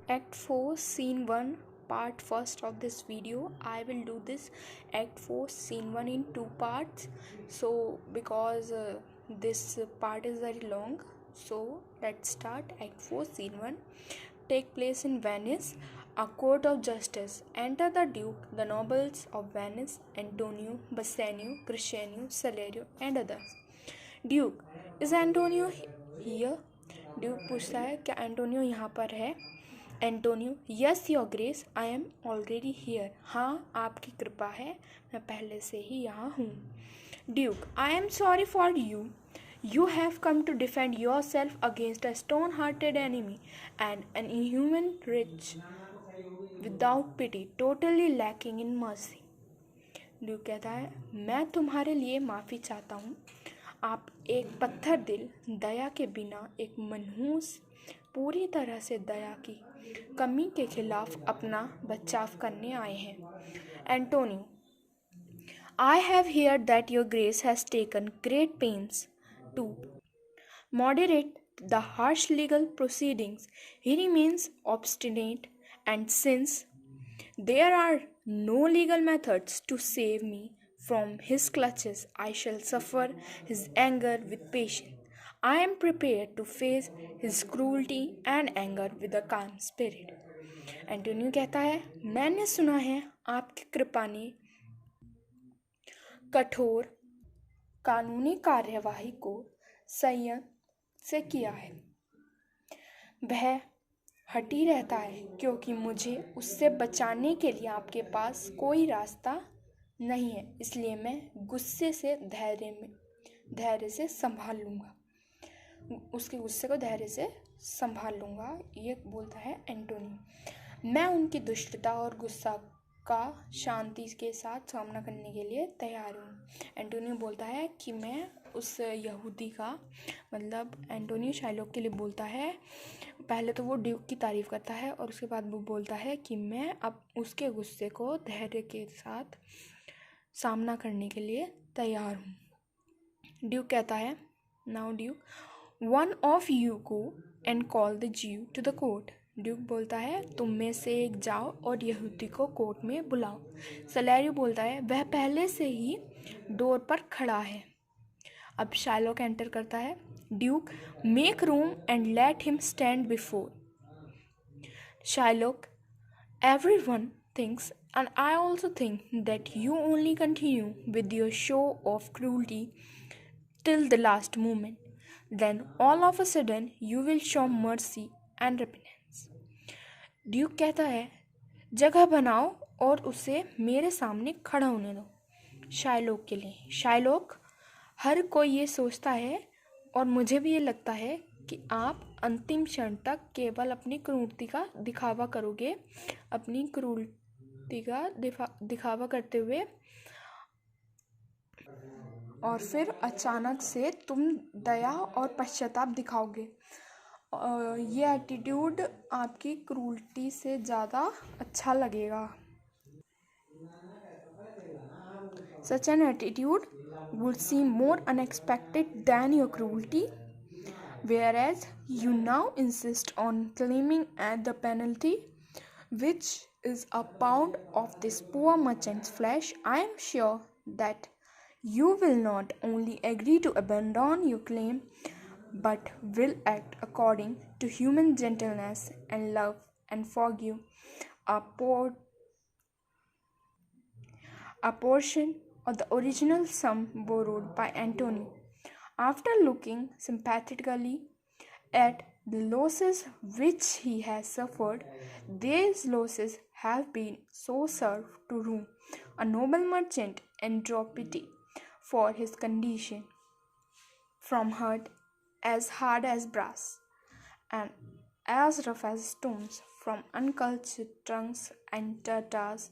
Act 4 Scene 1 Part first of this video. I will do this Act 4 Scene 1 in two parts. So because this part is very long, so let's start. Act 4 Scene 1 take place in Venice, a court of justice. Enter the Duke, the nobles of Venice, Antonio, Bassanio, Crescenio, Salerio and others. Duke, is Antonio here? Duke पूछता है क्या Antonio यहाँ पर है. Antonio, yes your grace, I am already here. हाँ, आपकी कृपा है, मैं पहले से ही यहाँ हूँ. Duke, I am sorry for you. You have come to defend yourself against a stone-hearted enemy and an inhuman rich without pity, totally lacking in mercy. Duke कहता है, मैं तुम्हारे लिए माफ़ी चाहता हूँ. आप एक पत्थर दिल, दया के बिना एक मनहूस, पूरी तरह से दया की कमी के खिलाफ अपना बचाव करने आए हैं. Antonio, I have heard that your grace has taken great pains to moderate the harsh legal proceedings. He remains obstinate, and since there are no legal methods to save me from his clutches, I shall suffer his anger with patience. I am prepared to face his cruelty and anger with a calm spirit. Antonio कहता है, मैंने सुना है आपकी कृपा ने कठोर कानूनी कार्यवाही को संयम से किया है. वह हटी रहता है क्योंकि मुझे उससे बचाने के लिए आपके पास कोई रास्ता नहीं है, इसलिए मैं गुस्से से धैर्य से संभाल लूँगा. उसके गुस्से को धैर्य से संभाल लूँगा, ये बोलता है एंटोनियो. मैं उनकी दुष्टता और गुस्सा का शांति के साथ सामना करने के लिए तैयार हूँ. एंटोनियो बोलता है कि मैं उस यहूदी का, मतलब एंटोनियो शाइलॉक के लिए बोलता है. पहले तो वो ड्यूक की तारीफ़ करता है और उसके बाद वो बोलता है कि मैं अब उसके गुस्से को धैर्य के साथ सामना करने के लिए तैयार हूँ. ड्यूक कहता है, now Duke, one of you go and call the ज्यू टू द कोर्ट. ड्यूक बोलता है, तुम में से एक जाओ और यहूदी को कोर्ट में बुलाओ. सलेरियो बोलता है, वह पहले से ही डोर पर खड़ा है. अब शाइलॉक एंटर करता है. Duke, make room and let him stand before. Shylock, everyone thinks, and I also think, that you only continue with your show of cruelty till the last moment. Then all of a sudden you will show mercy and repentance. Duke कहता है, जगह बनाओ और उसे मेरे सामने खड़ा होने दो. शाइलॉक के लिए, शाइलॉक, हर कोई ये सोचता है और मुझे भी ये लगता है कि आप अंतिम क्षण तक केवल अपनी क्रूरता का दिखावा करोगे, अपनी क्रूरता का दिखावा करते हुए, और फिर अचानक से तुम दया और पश्चाताप दिखाओगे. ये एटीट्यूड आपकी क्रूरता से ज़्यादा अच्छा लगेगा. Such an attitude would seem more unexpected than your cruelty, whereas you now insist on claiming at the penalty, which is a pound of this poor merchant's flesh. I am sure that you will not only agree to abandon your claim, but will act according to human gentleness and love and forgive a portion of the original sum borrowed by Antonio. After looking sympathetically at the losses which he has suffered, these losses have been so served to ruin a noble merchant and draw pity for his condition, from hurt as hard as brass and as rough as stones, from uncultured tongues and Tartars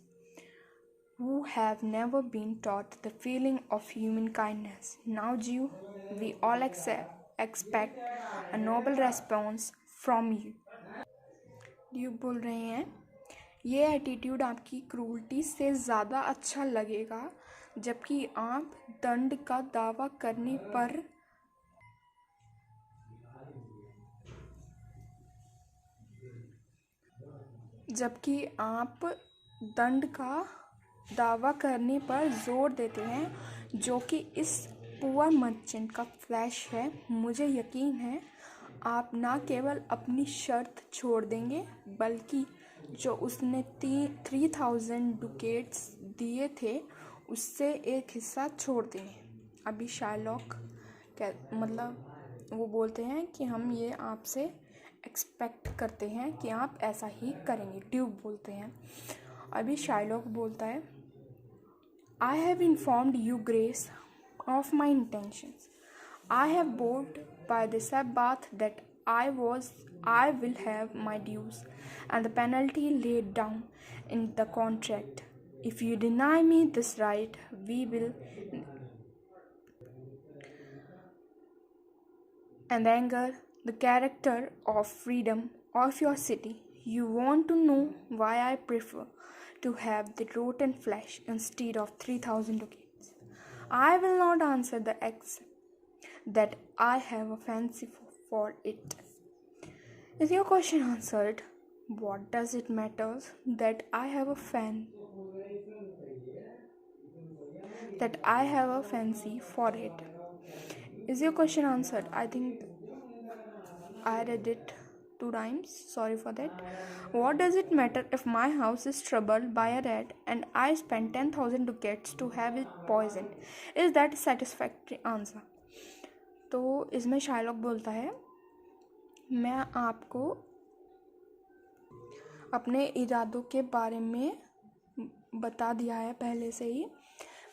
who have never been taught the feeling of human kindness. Now, Jew, we all expect a noble response from you. Duke बोल रहे हैं, ये attitude आपकी cruelty से ज़्यादा अच्छा लगेगा, जबकि आप दंड का दावा करने पर जबकि आप दंड का दावा करने पर जोर देते हैं, जो कि इस पुअर मर्चेंट का फ्लैश है। मुझे यकीन है आप न केवल अपनी शर्त छोड़ देंगे, बल्कि जो उसने 3000 डुकेट्स दिए थे उससे एक हिस्सा छोड़ देंगे। अभी शार्लॉक मतलब वो बोलते हैं कि हम ये आपसे एक्सपेक्ट करते हैं कि आप ऐसा ही करेंगे। ड्यूक बोलते हैं। अभी शार्लॉक बोलता है, I have informed you, Grace, of my intentions. I have vowed by the Sabbath that I will have my dues and the penalty laid down in the contract. If you deny me this right, we will and anger the character of freedom of your city. You want to know why I prefer to have the rotten flesh instead of 3000 ducats. I will not answer the except that I have a fancy for it. Is your question answered? What does it matter that I have a fancy for it? Is your question answered? I think I read it 2 times. Sorry for that. What does it matter if my house is troubled by a rat and I spend 10,000 ducats to have it poisoned? Is that a satisfactory answer? तो इसमें Sherlock बोलता है, मैं आपको अपने इरादों के बारे में बता दिया है पहले से ही।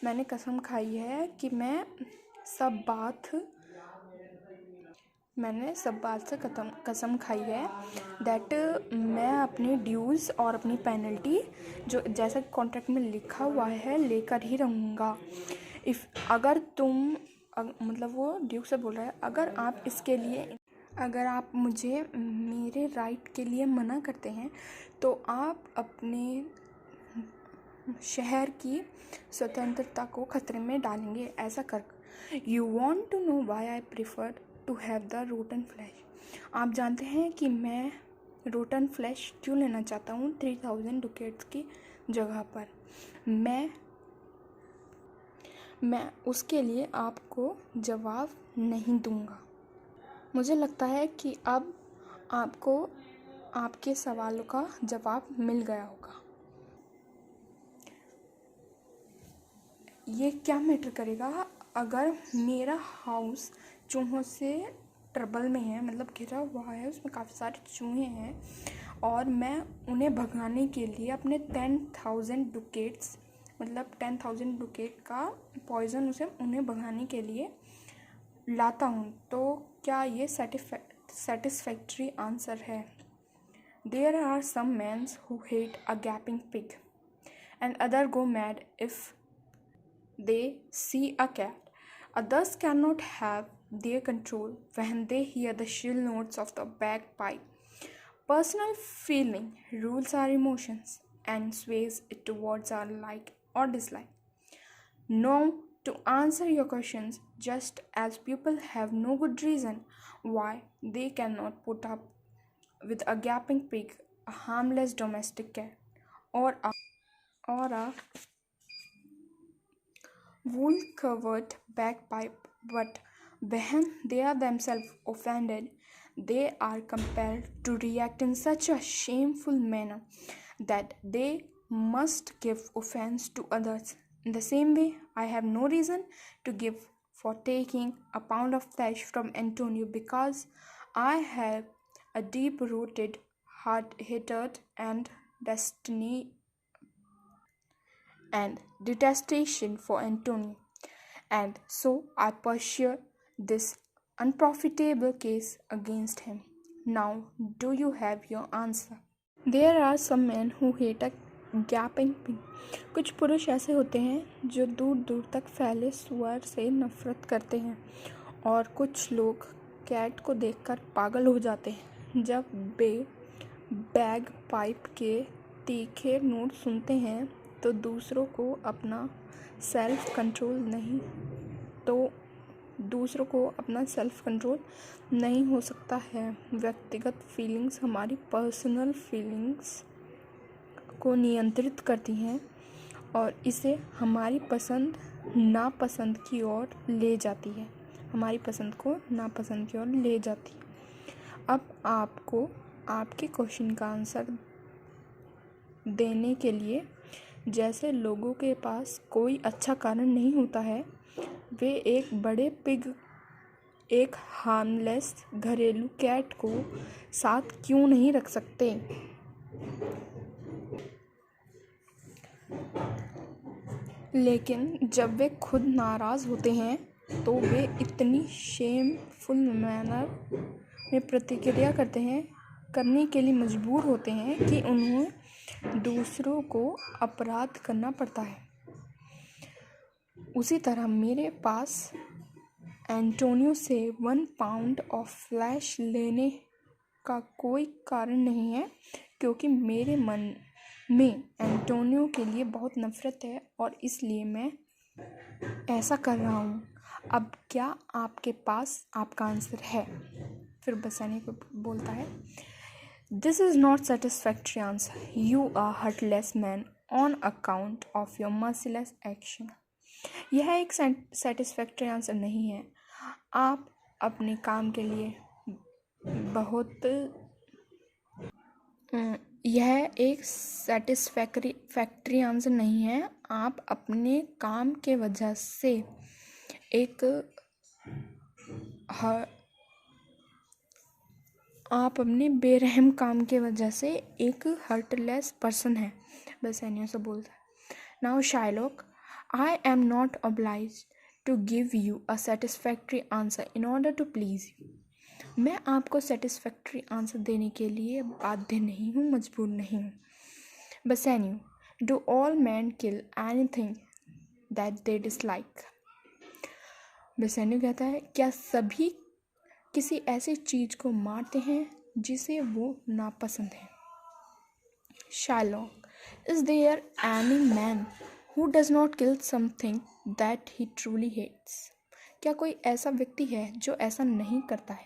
मैंने कसम खाई है कि मैं सब बात से कसम खाई है दैट मैं अपनी ड्यूज़ और अपनी पेनल्टी जो जैसा कॉन्ट्रैक्ट में लिखा हुआ है लेकर ही रहूँगा। अगर तुम मतलब वो ड्यूक से बोल रहा है, अगर आप मुझे मेरे राइट के लिए मना करते हैं तो आप अपने शहर की स्वतंत्रता को खतरे में डालेंगे। ऐसा कर you want to know why I prefer to have the rotten flesh. आप जानते हैं कि मैं रोटन फ्लैश क्यों लेना चाहता हूँ 3000 डुकेट्स की जगह पर। मैं उसके लिए आपको जवाब नहीं दूंगा। मुझे लगता है कि अब आपको आपके सवालों का जवाब मिल गया होगा। ये क्या मैटर करेगा अगर मेरा हाउस चूहों से ट्रबल में है, मतलब घिरा हुआ है, उसमें काफ़ी सारे चूहे हैं और मैं उन्हें भगाने के लिए अपने 10,000 डुकेट्स मतलब 10,000 डुकेट का पॉइज़न उन्हें भगाने के लिए लाता हूँ। तो क्या ये सेटिस्फैक्ट्री आंसर है? There are some men who hate a gaping pig and others go mad if they see a cat. Others cannot have their control when they hear the shrill notes of the bagpipe. Personal feeling rules our emotions and sways it towards our like or dislike. Now, to answer your questions, just as people have no good reason why they cannot put up with a gaping pig, a harmless domestic cat, or a wool-covered bagpipe, but when they are themselves offended, they are compelled to react in such a shameful manner that they must give offense to others. In the same way, I have no reason to give for taking a pound of flesh from Antonio because I have a deep-rooted hatred and detestation for Antonio, and so I pursue this unprofitable case against him. Now, do you have your answer? There are some men who hate a gaping pig. कुछ पुरुष ऐसे होते हैं जो दूर दूर तक फैले सुअर से नफरत करते हैं और कुछ लोग कैट को देखकर पागल हो जाते हैं जब वे बैग पाइप के तीखे नोट सुनते हैं। तो दूसरों को अपना सेल्फ कंट्रोल नहीं हो सकता है। व्यक्तिगत फीलिंग्स हमारी पर्सनल फीलिंग्स को नियंत्रित करती हैं और इसे हमारी पसंद नापसंद की ओर ले जाती है, हमारी पसंद को नापसंद की ओर ले जाती है। अब आपको आपके क्वेश्चन का आंसर देने के लिए, जैसे लोगों के पास कोई अच्छा कारण नहीं होता है, वे एक बड़े पिग, एक हार्मलेस घरेलू कैट को साथ क्यों नहीं रख सकते। लेकिन जब वे खुद नाराज़ होते हैं तो वे इतनी शेमफुल मैनर में प्रतिक्रिया करने के लिए मजबूर होते हैं कि उन्हें दूसरों को अपराध करना पड़ता है। उसी तरह मेरे पास एंटोनियो से 1 पाउंड ऑफ फ्लैश लेने का कोई कारण नहीं है, क्योंकि मेरे मन में एंटोनियो के लिए बहुत नफरत है और इसलिए मैं ऐसा कर रहा हूँ। अब क्या आपके पास आपका आंसर है? फिर बसानी को बोलता है, this is not satisfactory answer, you are heartless man on account of your merciless action. यह एक सेटिस्फैक्ट्री आंसर नहीं है। आप अपने काम के लिए यह एक सेटिस्फैक्ट्री आंसर नहीं है। आप अपने काम के वजह से आप अपने बेरहम काम के वजह से एक हर्टलेस पर्सन है। बेसानियो से बोलता है, now Shylock, I am not obliged to give you a satisfactory answer in order to please you. मैं आपको सेटिस्फैक्ट्री आंसर देने के लिए बाध्य नहीं हूँ, मजबूर नहीं हूँ। बेसानियो, do all men kill anything that they dislike? बेसानियो कहता है, क्या सभी किसी ऐसी चीज को मारते हैं जिसे वो नापसंद है? Shylock, is there any man who does not kill something that he truly hates? क्या कोई ऐसा व्यक्ति है जो ऐसा नहीं करता है?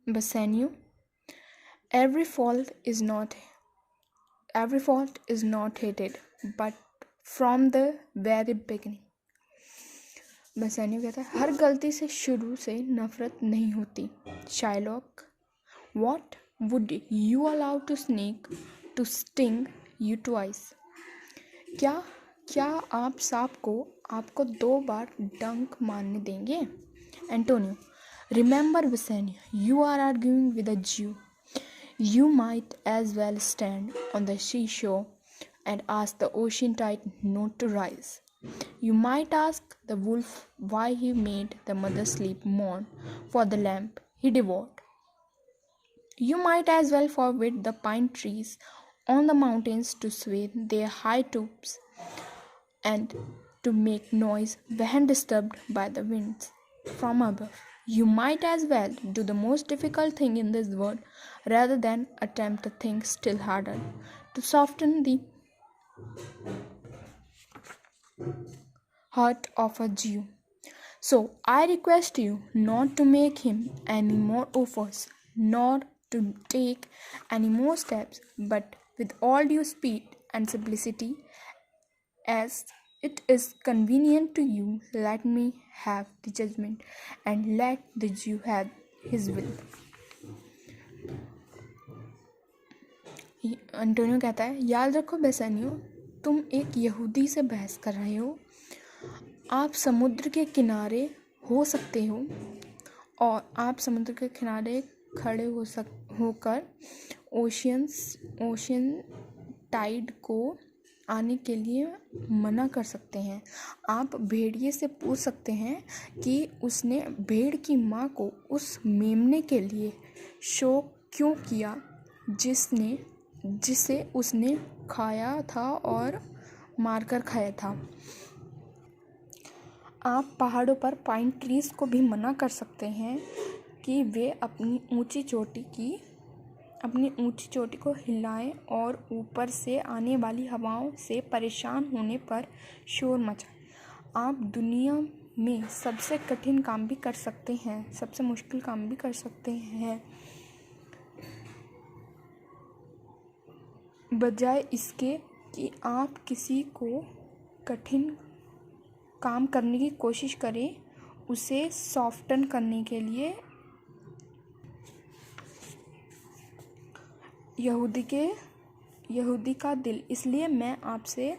Bassanio, every fault is not hated, but from the very beginning. Bassanio कहता है, हर गलती से शुरू से नफरत नहीं होती। Shylock, what would you allow to snake to sting you twice? क्या आप सांप को आपको 2 बार डंक मारने देंगे? Antonio, remember Bassanio, you are arguing with a Jew. You might as well stand on the seashore and ask the ocean tide not to rise. You might ask the wolf why he made the mother sleep mourn for the lamb he devoured. You might as well forbid the pine trees on the mountains to sway their high tops and to make noise when disturbed by the winds from above. You might as well do the most difficult thing in this world rather than attempt a thing still harder, to soften the heart of a Jew. So I request you not to make him any more offers, nor to take any more steps, but with all due speed and simplicity, as it is convenient to you, let me have the judgment and let the Jew have his will. Antonio कहता है, याद रखो बेसानियो, तुम एक यहूदी से बहस कर रहे हो। आप समुद्र के किनारे हो सकते हो और आप समुद्र के किनारे खड़े होकर ओशियन टाइड को आने के लिए मना कर सकते हैं। आप भेड़िए से पूछ सकते हैं कि उसने भेड़ की माँ को उस मेमने के लिए शोक क्यों किया जिसे उसने खाया था और मारकर खाया था। आप पहाड़ों पर पाइन ट्रीज को भी मना कर सकते हैं कि वे अपनी ऊंची चोटी को हिलाएं और ऊपर से आने वाली हवाओं से परेशान होने पर शोर मचाएं। आप दुनिया में सबसे कठिन काम भी कर सकते हैं, सबसे मुश्किल काम भी कर सकते हैं। बजाय इसके कि आप किसी को कठिन काम करने की कोशिश करें, उसे सॉफ्टन करने के लिए यहूदी का दिल। इसलिए मैं आपसे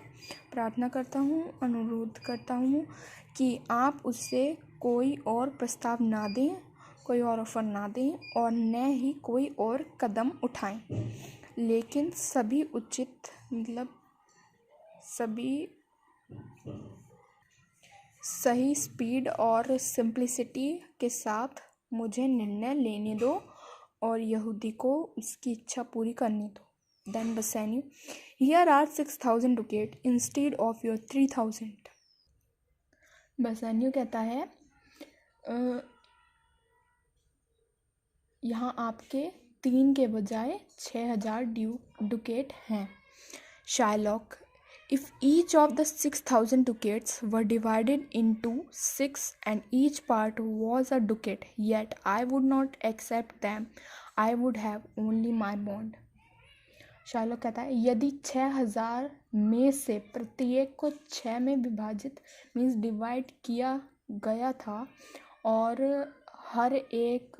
प्रार्थना करता हूँ, अनुरोध करता हूँ कि आप उससे कोई और प्रस्ताव ना दें, कोई और ऑफ़र ना दें और न ही कोई और कदम उठाएं, लेकिन सभी उचित सही स्पीड और सिंप्लिसिटी के साथ मुझे निर्णय लेने दो और यहूदी को उसकी इच्छा पूरी करने दो। Then Bassanio, here are 6,000 ducats instead of your 3,000. बसानियो कहता है यहाँ आपके 3 के बजाय 6,000 ducat हैं। Shylock, if each of the 6,000 ducats were divided into 6 and each part was a ducat, yet I would not accept them. I would have only my bond. Sherlock कहता है यदि 6,000 में से प्रत्येक को 6 में विभाजित मीन्स डिवाइड किया गया था और हर एक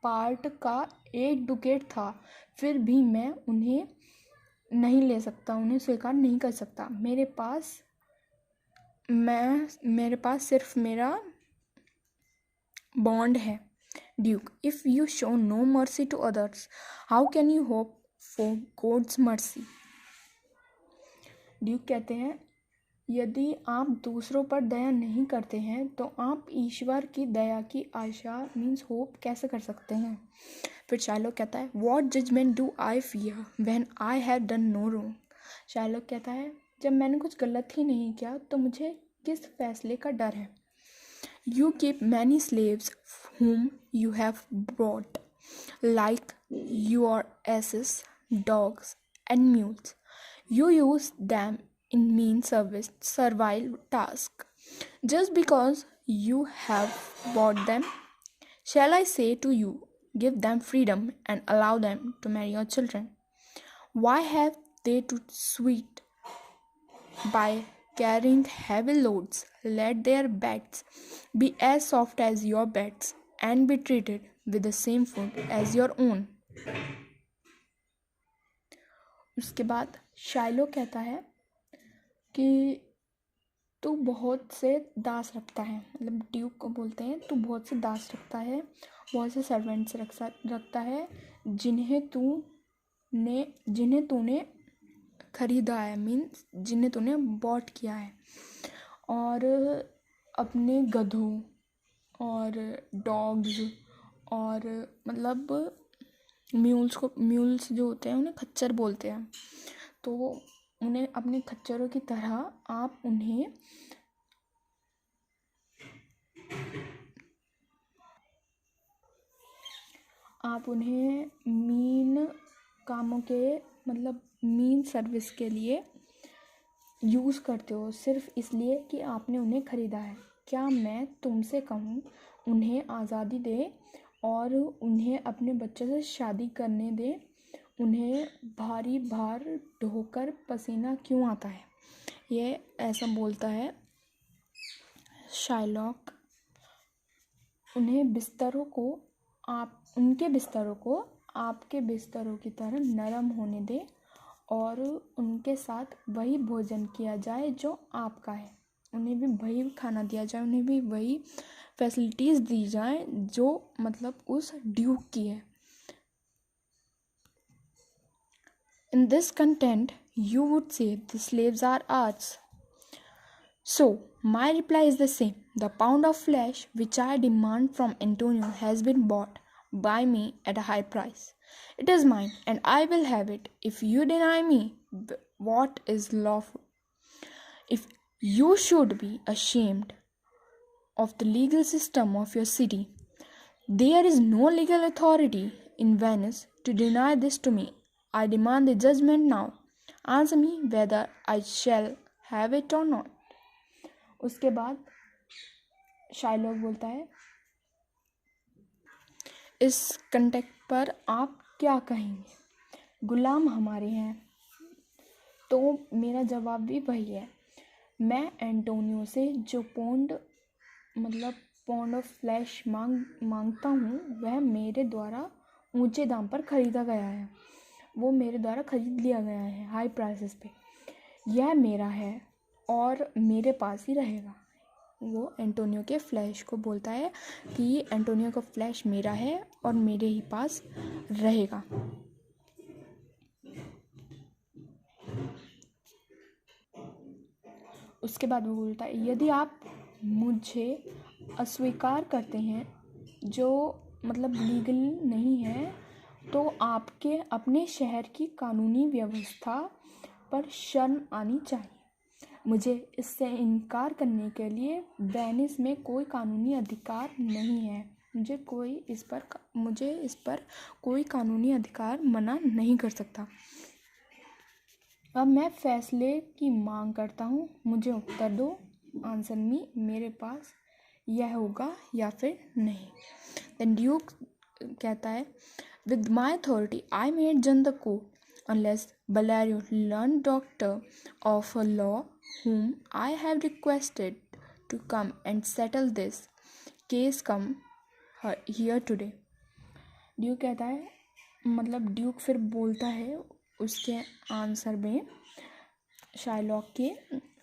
पार्ट का 1 डुकेट था, फिर भी मैं उन्हें नहीं ले सकता, उन्हें स्वीकार नहीं कर सकता। मेरे पास सिर्फ मेरा बॉन्ड है। Duke, if you show no mercy to others, how can you hope for God's mercy. Duke कहते हैं यदि आप दूसरों पर दया नहीं करते हैं तो आप ईश्वर की दया की आशा मीन्स होप कैसे कर सकते हैं। फिर शार्लॉक कहता है what judgement do I fear when I have done no wrong. Shylock कहता है जब मैंने कुछ गलत ही नहीं किया तो मुझे किस फैसले का डर है। You keep many slaves whom you have brought, like your asses, dogs, and mules. You use them in mean servile task. Just because you have bought them, shall I say to you, give them freedom and allow them to marry your children? Why have they to sweat by carrying heavy loads? Let their beds be as soft as your beds and be treated with the same food as your own. उसके बाद शाइलोक कहता है कि तू बहुत से दास रखता है, मतलब ड्यूक को बोलते हैं तू बहुत से दास रखता है, बहुत से सर्वेंट्स रखता है जिन्हें तूने खरीदा है मीन्स जिन्हें तूने बॉट किया है, और अपने गधों और डॉग्स और मतलब म्यूल्स जो होते हैं उन्हें खच्चर बोलते हैं, तो उन्हें अपने खच्चरों की तरह आप उन्हें मीन कामों के मतलब मीन सर्विस के लिए यूज़ करते हो सिर्फ इसलिए कि आपने उन्हें ख़रीदा है। क्या मैं तुमसे कहूँ उन्हें आज़ादी दे और उन्हें अपने बच्चों से शादी करने दे, उन्हें भारी भार ढोकर पसीना क्यों आता है। ये ऐसा बोलता है शाइलॉक। उनके बिस्तरों को आपके बिस्तरों की तरह नरम होने दे और उनके साथ वही भोजन किया जाए जो आपका है, उन्हें भी वही खाना दिया जाए, उन्हें भी वही फैसिलिटीज़ दी जाए जो मतलब उस ड्यूक की है। In this content you would say the slaves are ours. So my reply is the same. The pound of flesh which I demand from Antonio has been bought by me at a high price. It is mine and I will have it if you deny me what is lawful. If you should be ashamed of the legal system of your city, there is no legal authority in Venice to deny this to me. I demand the judgment now. Answer me whether I shall have it or not. उसके बाद Shylock बोलता है इस contact पर आप क्या कहेंगे। गुलाम हमारे हैं, तो मेरा जवाब भी वही है। मैं एंटोनियो से जो पौंड ऑफ फ्लैश मांगता हूँ वह मेरे द्वारा ऊंचे दाम पर ख़रीदा गया है, वो मेरे द्वारा ख़रीद लिया गया है हाई प्राइसेस पे। यह मेरा है और मेरे पास ही रहेगा। वो एंटोनियो के फ्लैश को बोलता है कि एंटोनियो का फ्लैश मेरा है और मेरे ही पास रहेगा। उसके बाद वो बोलता है यदि आप मुझे अस्वीकार करते हैं, जो लीगल नहीं है, तो आपके अपने शहर की कानूनी व्यवस्था पर शर्म आनी चाहिए। मुझे इससे इनकार करने के लिए वेनिस में कोई कानूनी अधिकार नहीं है। मुझे इस पर कोई कानूनी अधिकार मना नहीं कर सकता। अब मैं फैसले की मांग करता हूँ, मुझे उत्तर दो। आंसर मी, मेरे पास यह होगा या फिर नहीं। देन ड्यूक कहता है with my authority I may adjourn the court unless Bellario learn doctor of a law whom I have requested to come and settle this case come here today। Duke कहता है Duke फिर बोलता है उसके answer में Shylock के।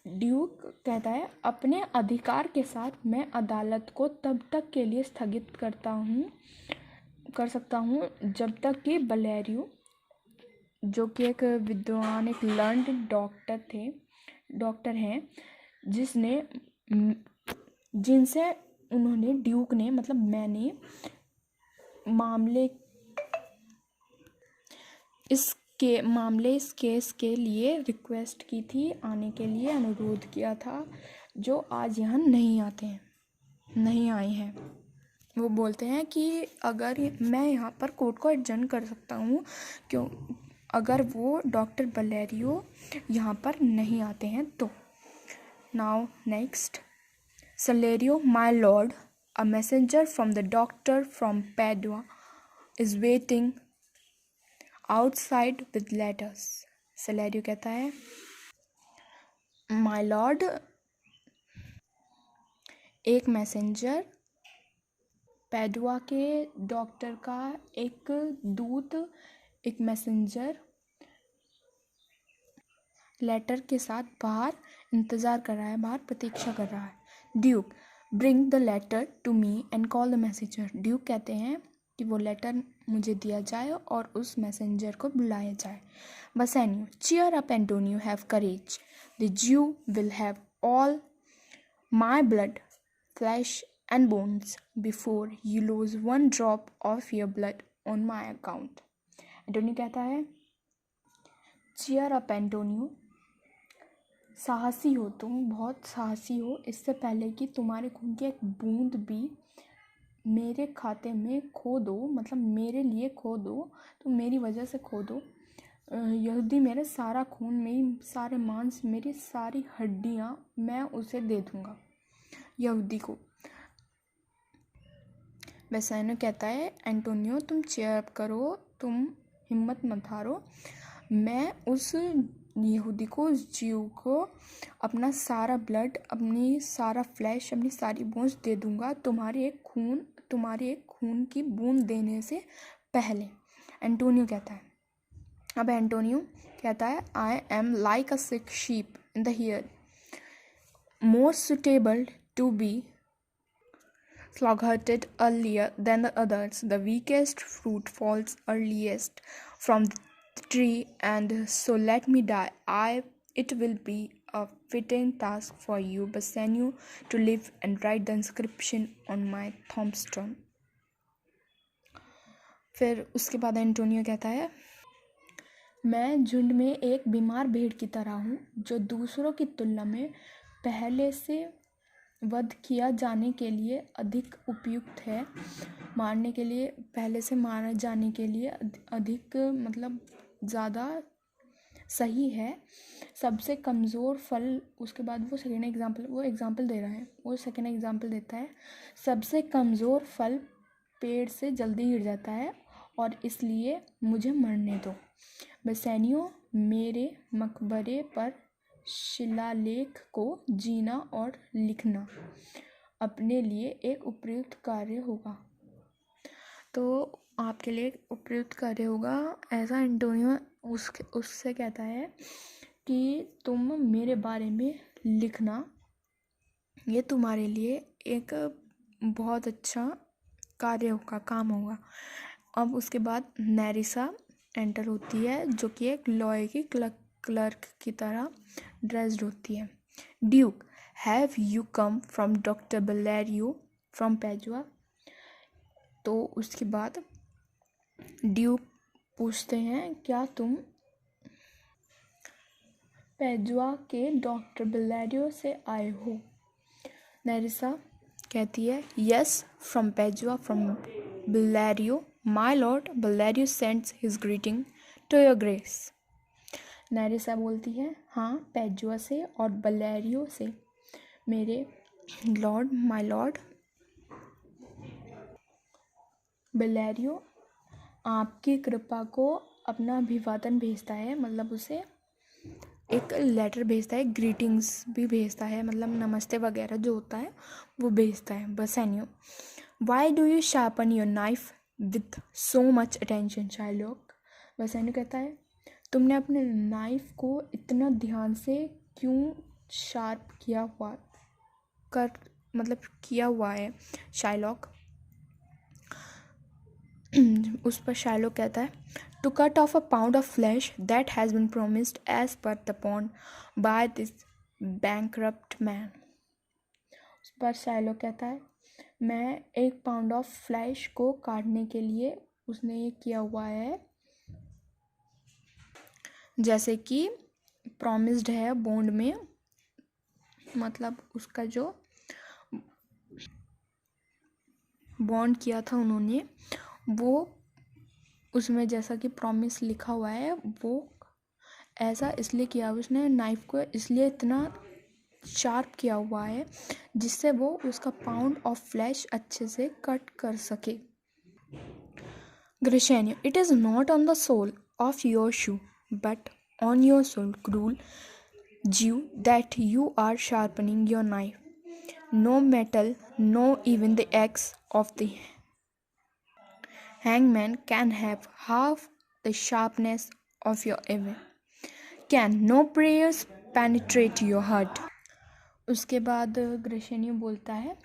Duke कहता है अपने अधिकार के साथ मैं अदालत को तब तक के लिए स्थगित कर सकता हूँ जब तक कि बलेरियो, जो कि एक विद्वान, एक लर्नड डॉक्टर हैं, जिनसे उन्होंने ड्यूक ने मैंने इस केस के लिए रिक्वेस्ट की थी, आने के लिए अनुरोध किया था, जो आज यहाँ नहीं आए हैं। वो बोलते हैं कि अगर मैं यहाँ पर कोर्ट को एडजर्न कर सकता हूँ क्यों, अगर वो डॉक्टर बलेरियो यहाँ पर नहीं आते हैं तो। Now next, Salerio, my lord, a messenger from the doctor from Padua is waiting outside with letters। Salerio कहता है my lord, एक मैसेंजर, पैडुआ के डॉक्टर का एक दूत, एक मैसेंजर लेटर के साथ बाहर इंतज़ार कर रहा है, बाहर प्रतीक्षा कर रहा है। Duke, bring the letter to me and call the messenger. Duke कहते हैं कि वो लेटर मुझे दिया जाए और उस मैसेंजर को बुलाया जाए। Bassanio, cheer up Antonio, have courage, the Jew will have all my blood, flesh and bones before you lose one drop of your blood on my account. Antonio कहता है चीयर अप एंटोनियो, साहसी हो तुम, बहुत साहसी हो, इससे पहले कि तुम्हारे खून की एक बूंद भी मेरे खाते में खो दो, मेरे लिए खो दो, तो मेरी वजह से खो दो। यहूदी मेरे सारा खून, मेरी सारे मांस, मेरी सारी हड्डियाँ मैं उसे दे दूँगा यहूदी को। बेसानियो कहता है एंटोनियो तुम चीयर अप करो, तुम हिम्मत मत हारो, मैं उस यहूदी को, उस जीव को अपना सारा ब्लड, अपनी सारा फ्लैश, अपनी सारी बोन्स दे दूंगा तुम्हारे एक खून की बूंद देने से पहले। एंटोनियो कहता है, अब एंटोनियो कहता है I am like a sick sheep in the here, more suitable to be slaughtered earlier than the others. The weakest fruit falls earliest from the tree, and so let me die. It will be a fitting task for you, Bassanio, to live and write the inscription on my tombstone। फिर उसके बाद Antonio कहता है मैं झुंड में एक बीमार भेड़ की तरह हूँ, जो दूसरों की तुलना में पहले से वध किया जाने के लिए अधिक उपयुक्त है, मारने के लिए, पहले से मारा जाने के लिए अधिक ज़्यादा सही है, सबसे कमज़ोर फल। उसके बाद वो सेकेंड एग्जाम्पल दे रहा है, वो सेकेंड एग्जाम्पल देता है, सबसे कमज़ोर फल पेड़ से जल्दी गिर जाता है और इसलिए मुझे मरने दो। बेसैनियो, मेरे मकबरे पर शिलालेख को जीना और लिखना अपने लिए एक उपयुक्त कार्य होगा। तो आपके लिए एक उपयुक्त कार्य होगा, ऐसा एंटोनियो उससे कहता है कि तुम मेरे बारे में लिखना, ये तुम्हारे लिए एक बहुत अच्छा कार्य होगा, काम होगा। अब उसके बाद नेरिसा एंटर होती है, जो कि एक लॉयर की क्लर्क की तरह ड्रेस्ड होती है। Duke, have you come from doctor Bellario from Padua? तो उसके बाद ड्यूक पूछते हैं, क्या तुम पैजुआ के डॉक्टर बेलेरियो से आए हो? नेरिसा कहती है, yes, from Padua, from Bellario, my lord Bellario sends his greeting to your grace. Nerissa बोलती है, हाँ, पैजुआ से और बेलेरियो से मेरे लॉर्ड, माई लॉर्ड बेलेरियो आपकी कृपा को अपना अभिवादन भेजता है, मतलब उसे एक लेटर भेजता है, ग्रीटिंग्स भी भेजता है, मतलब नमस्ते वगैरह जो होता है वो भेजता है। Bassanio, why do you sharpen your knife with so much attention Shylock? Bassanio कहता है, तुमने अपने नाइफ को इतना ध्यान से क्यों शार्प किया हुआ है शाइलॉक? उस पर शाइलॉक कहता है, to cut off a pound of flesh that has been promised as per the bond by this bankrupt man. उस पर शाइलॉक कहता है, मैं 1 पाउंड ऑफ फ्लैश को काटने के लिए उसने ये किया हुआ है, जैसे कि प्रॉमिस्ड है बॉन्ड में, मतलब उसका जो बॉन्ड किया था उन्होंने, वो उसमें जैसा कि प्रॉमिस लिखा हुआ है, वो ऐसा इसलिए किया, उसने नाइफ को इसलिए इतना शार्प किया हुआ है जिससे वो उसका पाउंड ऑफ फ्लैश अच्छे से कट कर सके। Gratiano, it is not on the sole of your shoe but on your soul, cruel Jew, that you are sharpening your knife. No metal, no even the axe of the hangman can have half the sharpness of your aim. Can no prayers penetrate your heart? उसके बाद ग्रेशेनियो बोलता है,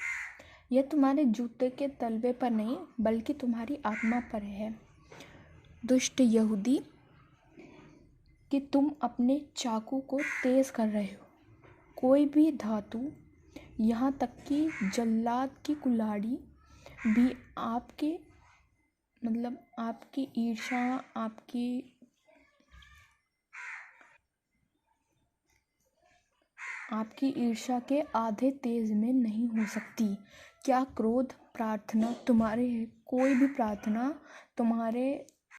यह तुम्हारे जूते के तलवे पर नहीं बल्कि तुम्हारी आत्मा पर है, दुष्ट यहूदी, कि तुम अपने चाकू को तेज कर रहे हो। कोई भी धातु, यहाँ तक कि जल्लाद की कुल्हाड़ी भी आपकी ईर्ष्या के आधे तेज में नहीं हो सकती। क्या क्रोध प्रार्थना कोई भी प्रार्थना तुम्हारे